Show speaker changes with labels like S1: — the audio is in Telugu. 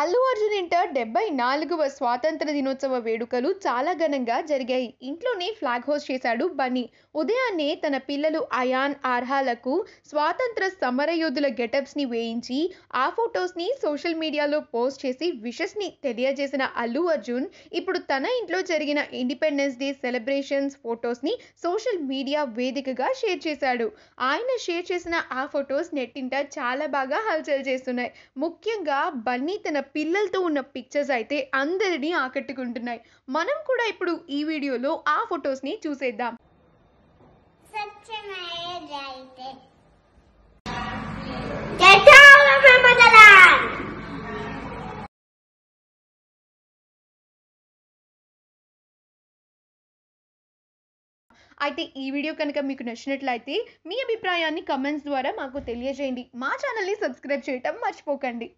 S1: అల్లు అర్జున్ ఇంట 74వ స్వాతంత్ర దినోత్సవ వేడుకలు చాలా ఘనంగా జరిగాయి. ఇంట్లోనే ఫ్లాగ్ హోస్ట్ చేశాడు బన్నీ. ఉదయాన్నే తన పిల్లలు అయాన్, ఆర్హాలకు స్వాతంత్ర సమరయోధుల గెటప్స్‌ని వేయించి, ఆ ఫోటోస్‌ని సోషల్ మీడియాలో పోస్ట్ చేసి విషెస్‌ని తెలియజేసిన అల్లు అర్జున్, ఇప్పుడు తన ఇంట్లో జరిగిన ఇండిపెండెన్స్ డే సెలబ్రేషన్స్ ఫోటోస్‌ని సోషల్ మీడియా వేదికగా షేర్ చేశాడు. ఆయన షేర్ చేసిన ఆ ఫోటోస్ నెట్టింట చాలా బాగా హల్చల్ చేస్తున్నాయి. ముఖ్యంగా బన్నీ తన పిల్లలతో ఉన్న పిక్చర్స్ అయితే అందరినీ ఆకట్టుకుంటున్నాయి. మనం కూడా ఇప్పుడు ఈ వీడియోలో ఆ ఫొటోస్‌ని చూసేద్దాం. అయితే ఈ వీడియో కనుక మీకు నచ్చినట్లయితే మీ అభిప్రాయాన్ని కామెంట్స్ ద్వారా మాకు తెలియజేయండి. మా ఛానల్‌ని సబ్స్క్రైబ్ చేయటం మర్చిపోకండి.